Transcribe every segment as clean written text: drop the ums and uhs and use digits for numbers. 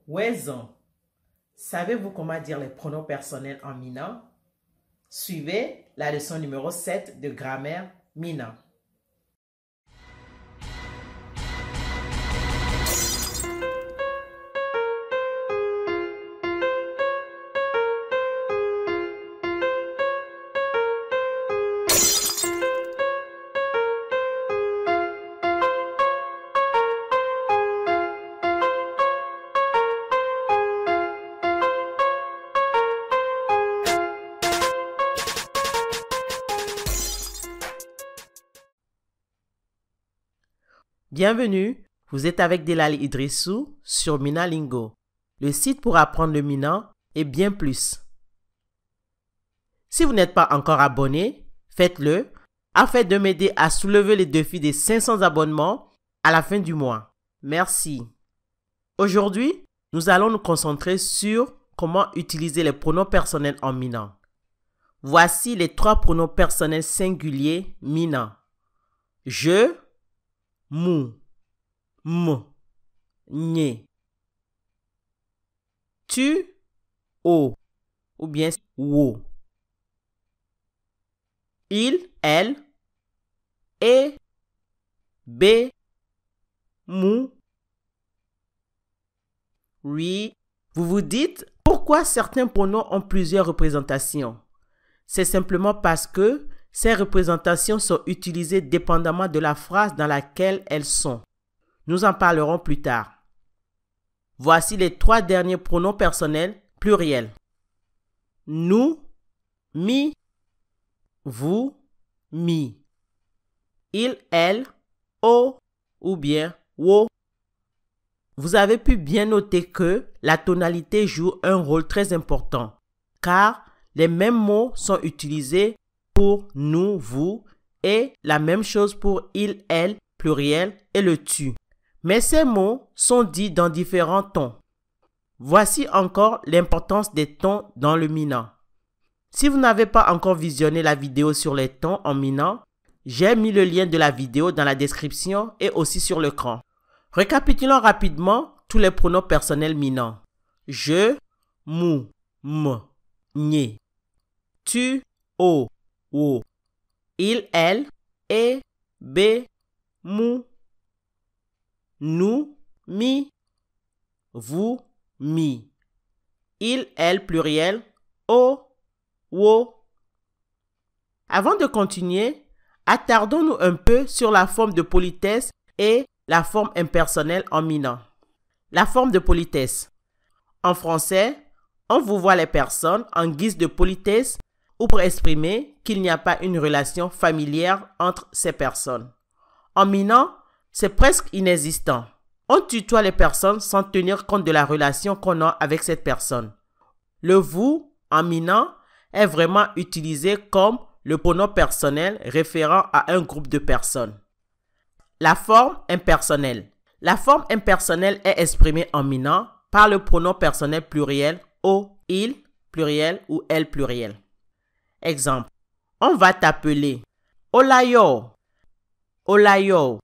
Ouaison. Savez-vous comment dire les pronoms personnels en minant? Suivez la leçon numéro 7 de grammaire minant. Bienvenue, vous êtes avec Delali Idrissou sur Minalingo, le site pour apprendre le minant et bien plus. Si vous n'êtes pas encore abonné, faites-le afin de m'aider à soulever le défi des 500 abonnements à la fin du mois. Merci. Aujourd'hui, nous allons nous concentrer sur comment utiliser les pronoms personnels en minant. Voici les 3 pronoms personnels singuliers minants. Je, mu, m, nye. Tu, o, ou bien wo. Il, elle, et, be, mu, oui. Vous vous dites pourquoi certains pronoms ont plusieurs représentations? C'est simplement parce que ces représentations sont utilisées dépendamment de la phrase dans laquelle elles sont. Nous en parlerons plus tard. Voici les 3 derniers pronoms personnels pluriels. Nous, mi, vous, mi. Il, elle, o ou bien wo. Vous avez pu bien noter que la tonalité joue un rôle très important, car les mêmes mots sont utilisés pour nous, vous, et la même chose pour il, elle, pluriel et le tu. Mais ces mots sont dits dans différents tons. Voici encore l'importance des tons dans le minant. Si vous n'avez pas encore visionné la vidéo sur les tons en minant, j'ai mis le lien de la vidéo dans la description et aussi sur l'écran. Récapitulons rapidement tous les pronoms personnels minants. Je, mu, m, nye. Tu, o, wo. Il, elle, et, be, mu. Nous, mi. Vous, mi. Il, elle, pluriel, o, wo. Avant de continuer, attardons-nous un peu sur la forme de politesse et la forme impersonnelle en minant. La forme de politesse. En français, on vous voit les personnes en guise de politesse ou pour exprimer qu'il n'y a pas une relation familière entre ces personnes. En minant, c'est presque inexistant. On tutoie les personnes sans tenir compte de la relation qu'on a avec cette personne. Le vous, en minant, est vraiment utilisé comme le pronom personnel référant à un groupe de personnes. La forme impersonnelle. La forme impersonnelle est exprimée en minant par le pronom personnel pluriel o, il, pluriel ou elle, pluriel. Exemple. On va t'appeler Olayo. Olayo,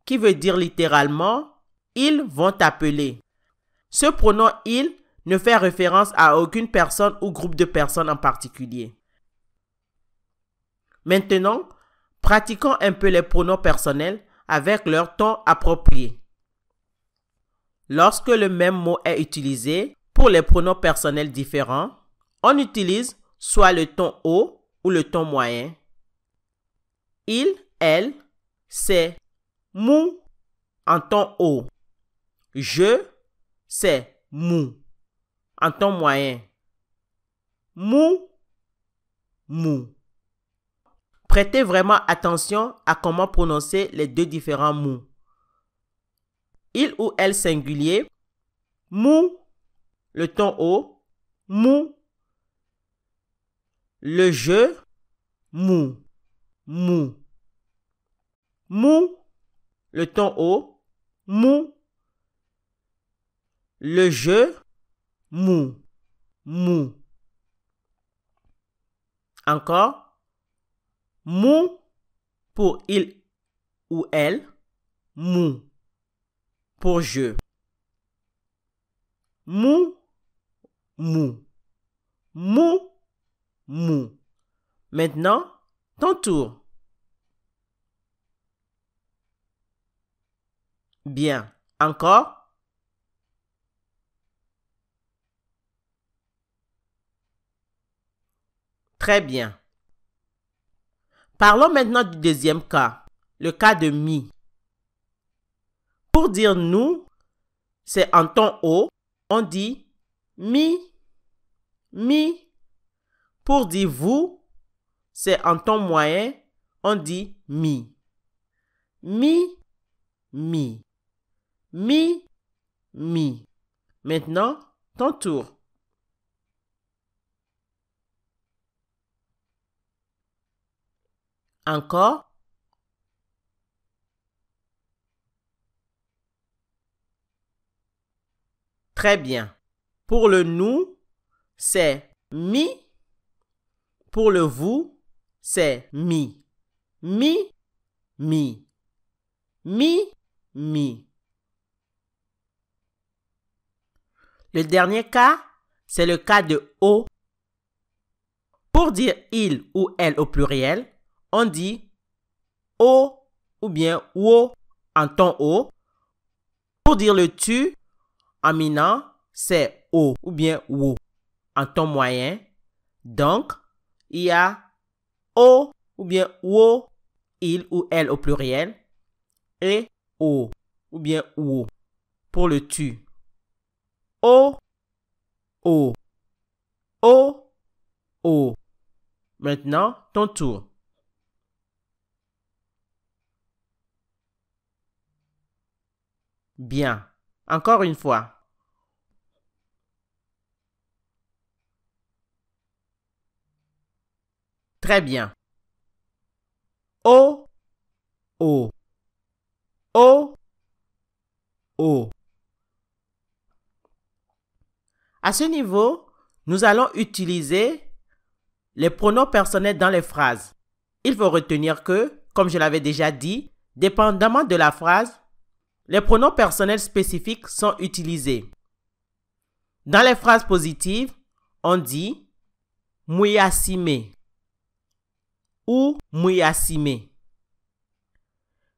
qui veut dire littéralement ils vont t'appeler. Ce pronom il ne fait référence à aucune personne ou groupe de personnes en particulier. Maintenant, pratiquons un peu les pronoms personnels avec leur ton approprié. Lorsque le même mot est utilisé pour les pronoms personnels différents, on utilise soit le ton haut ou le ton moyen. Il, elle, c'est mu en ton haut. Je, c'est mu en ton moyen. Mu, mu. Prêtez vraiment attention à comment prononcer les 2 différents mu. Il ou elle singulier, mu, le ton haut, mu. Le je, mu, mu. Mu, le ton haut, mu. Le je, mu, mu. Encore, mu pour il ou elle, mu pour je. Mou, mou. Mou, mou. Maintenant, ton tour. Bien. Encore. Très bien. Parlons maintenant du deuxième cas, le cas de mi. Pour dire nous, c'est en ton haut, on dit mi, mi. Pour dire vous, c'est en ton moyen, on dit mi. Mi, mi. Mi, mi. Maintenant, ton tour. Encore. Très bien. Pour le nous, c'est mi. Pour le vous, c'est mi. Mi, mi. Mi, mi. Le dernier cas, c'est le cas de o. Pour dire il ou elle au pluriel, on dit o ou bien wo en ton o. Pour dire le tu, en minant, c'est o ou bien wo en ton moyen. Donc, il y a o ou bien wo, il ou elle au pluriel, et o ou bien wo pour le tu. O, o, o, o. Maintenant, ton tour. Bien. Encore une fois. Très bien. O, o, o, o. À ce niveau, nous allons utiliser les pronoms personnels dans les phrases. Il faut retenir que, comme je l'avais déjà dit, dépendamment de la phrase, les pronoms personnels spécifiques sont utilisés. Dans les phrases positives, on dit muyasime ou muyasime.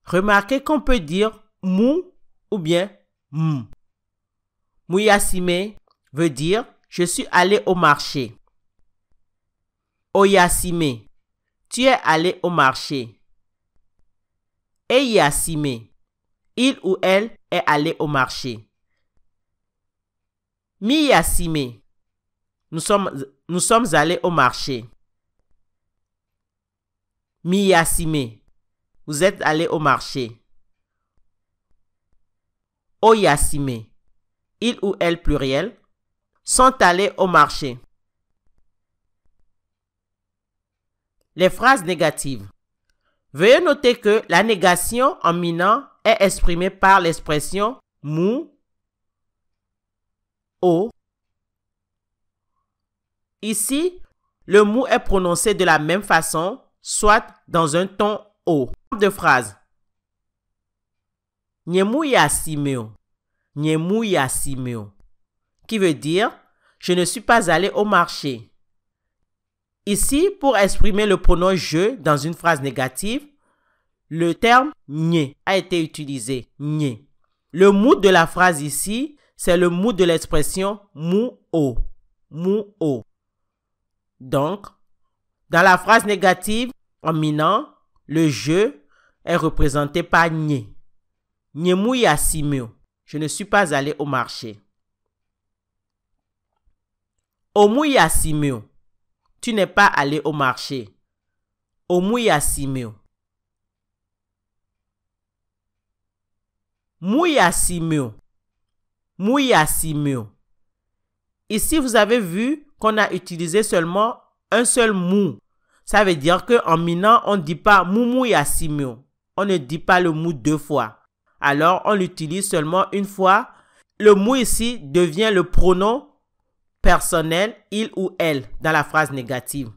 Remarquez qu'on peut dire mou ou bien m. Muyasime veut dire je suis allé au marché. Oyasime, tu es allé au marché. Eyasime, il ou elle est allé au marché. Miyasime, nous sommes allés au marché. Miyasime, vous êtes allé au marché. Oyasime, il ou elle pluriel, sont allés au marché. Les phrases négatives. Veuillez noter que la négation en minant est exprimée par l'expression mou, o. Ici, le mou est prononcé de la même façon, soit dans un ton o. De phrase. Nyemu yasimeo. Nyemu yasimeo. Qui veut dire je ne suis pas allé au marché. Ici, pour exprimer le pronom je dans une phrase négative, le terme nye a été utilisé. Nye. Le mou de la phrase ici, c'est le mou de l'expression mou-o. Mou-o. Donc, dans la phrase négative, en minant, le je est représenté par nye. Nyemu yasimeo. Je ne suis pas allé au marché. Omu yasimeo. Tu n'es pas allé au marché. Omu yasimeo. Muyasimeo. Muyasimeo. Ici, vous avez vu qu'on a utilisé seulement un seul mou. Ça veut dire qu'en minant, on ne dit pas mumu yasimeo. On ne dit pas le mou deux fois. Alors, on l'utilise seulement une fois. Le mou ici devient le pronom personnel, il ou elle, dans la phrase négative.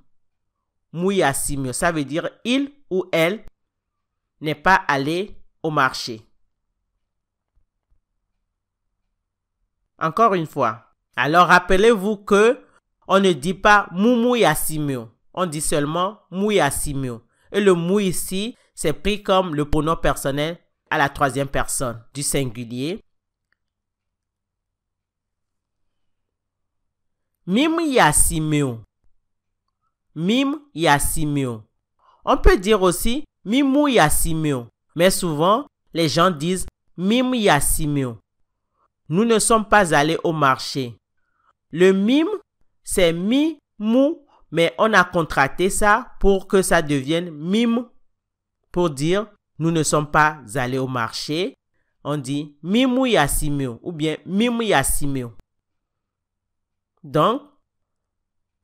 Muyasimeo, ça veut dire il ou elle n'est pas allé au marché. Encore une fois. Alors, rappelez-vous que on ne dit pas Mumu Yasimio. On dit seulement Mu Yasimio. Et le Mu ici, c'est pris comme le pronom personnel à la troisième personne du singulier. Mim Yasimio. Mim Yasimio. On peut dire aussi Mimu Yasimio. Mais souvent, les gens disent Mim Yasimio. Nous ne sommes pas allés au marché. Le mime, c'est mi, mou, mais on a contracté ça pour que ça devienne mime. Pour dire, nous ne sommes pas allés au marché. On dit mimu yasimio ou bien mimu yasimio. Donc,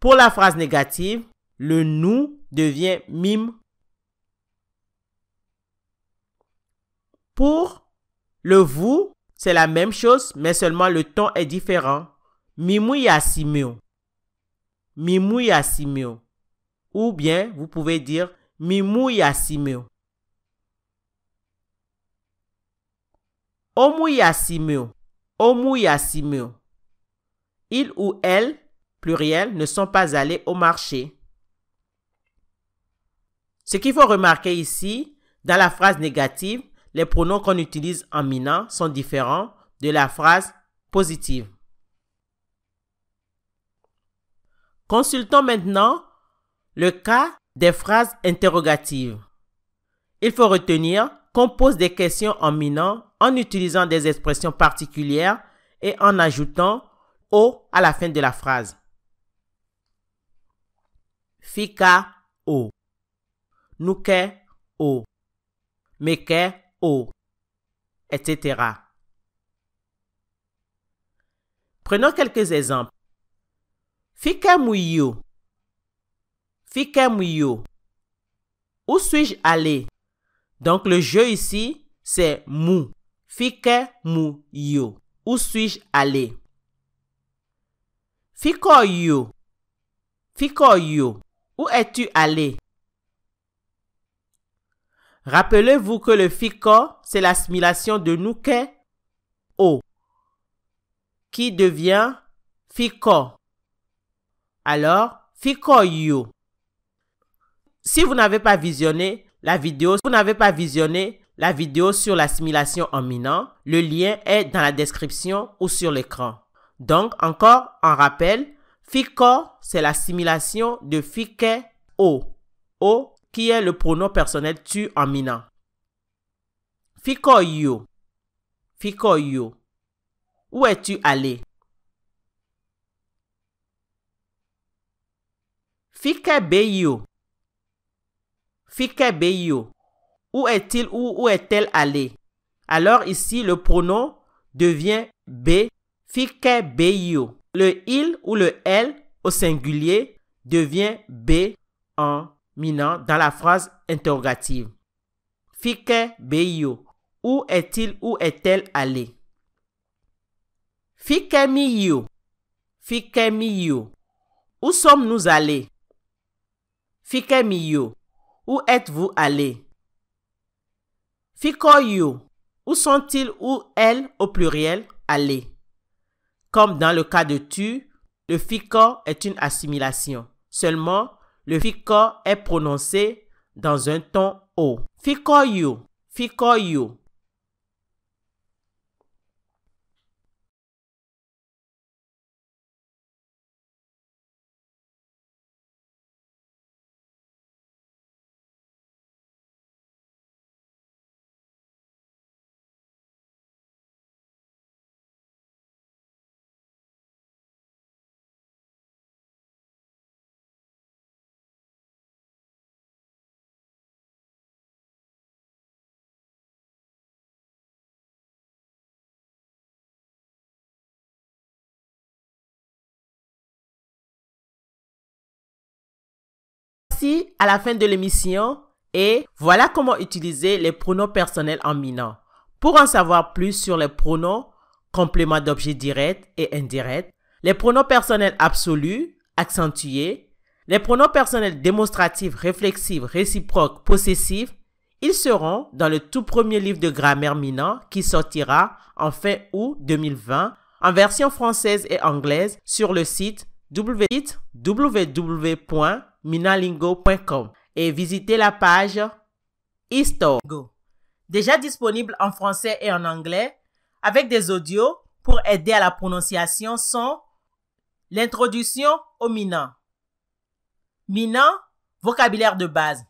pour la phrase négative, le nous devient mime. Pour le vous, c'est la même chose, mais seulement le ton est différent. Mimu yasimio. Mimu yasimio. Ou bien, vous pouvez dire mimu yasimio. Omu yasimio. Omu yasimio. Il ou elle, pluriel, ne sont pas allés au marché. Ce qu'il faut remarquer ici, dans la phrase négative, les pronoms qu'on utilise en minant sont différents de la phrase positive. Consultons maintenant le cas des phrases interrogatives. Il faut retenir qu'on pose des questions en minant en utilisant des expressions particulières et en ajoutant « o » à la fin de la phrase. Fika o. Nuke o. Meke o. Etc. Prenons quelques exemples. Fike muyo. Fike muyo. Où suis-je allé? Donc le jeu ici, c'est mou. Fike muyo. Où suis-je allé? Fiko yo. Fiko yo. Où es-tu allé? Rappelez-vous que le fiko, c'est l'assimilation de nuke o, qui devient fiko. Alors, fiko yo. Si vous n'avez pas visionné la vidéo, sur l'assimilation en minant, le lien est dans la description ou sur l'écran. Donc, encore en rappel, fiko, c'est l'assimilation de fike o. O qui est le pronom personnel tu en minant. Fiko yo. Fiko yo. Où es-tu allé? Fike beyo. Fike beyo. Où est-il ou où est-elle allée? Alors ici, le pronom devient be. Fike beyo. Le il ou le elle au singulier devient be en minant dans la phrase interrogative. Fike beyo. Où est-il ou est-elle allée? Fike miyo. Fike miyo. Où sommes-nous allés? Fike miyo. Où êtes-vous allés? Fiko yo. Où sont-ils ou elles au pluriel allés? Comme dans le cas de tu, le fiko est une assimilation. Seulement, le fiko est prononcé dans un ton haut. Fiko yo. Fiko yo. Voici à la fin de l'émission et voilà comment utiliser les pronoms personnels en minant. Pour en savoir plus sur les pronoms compléments d'objets directs et indirects, les pronoms personnels absolus, accentués, les pronoms personnels démonstratifs, réflexifs, réciproques, possessifs, ils seront dans le tout premier livre de grammaire minant qui sortira en fin août 2020 en version française et anglaise sur le site www.minalingo.com et visitez la page e-store. Déjà disponible en français et en anglais avec des audios pour aider à la prononciation sont l'introduction au Mina. Mina, vocabulaire de base.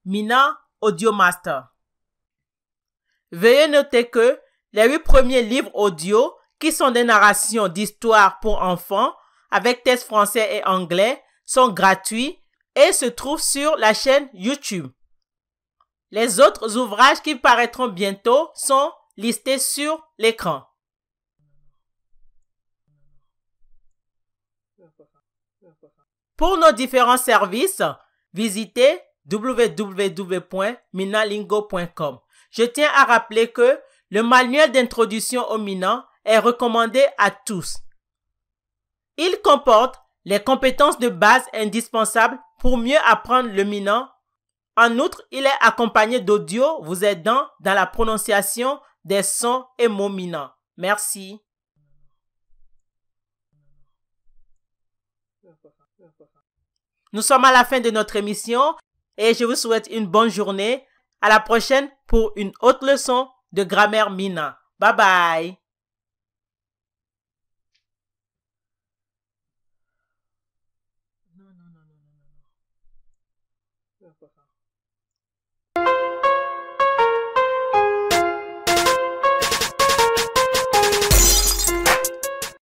Mina, Audio Master. Veuillez noter que les 8 premiers livres audio qui sont des narrations d'histoires pour enfants avec texte français et anglais sont gratuits et se trouvent sur la chaîne YouTube. Les autres ouvrages qui paraîtront bientôt sont listés sur l'écran. Pour nos différents services, visitez www.minalingo.com. Je tiens à rappeler que le manuel d'introduction au Mina est recommandé à tous. Il comporte les compétences de base indispensables pour mieux apprendre le Mina. En outre, il est accompagné d'audio vous aidant dans la prononciation des sons et mots Mina. Merci. Nous sommes à la fin de notre émission et je vous souhaite une bonne journée. À la prochaine pour une autre leçon de grammaire Mina. Bye bye. Non.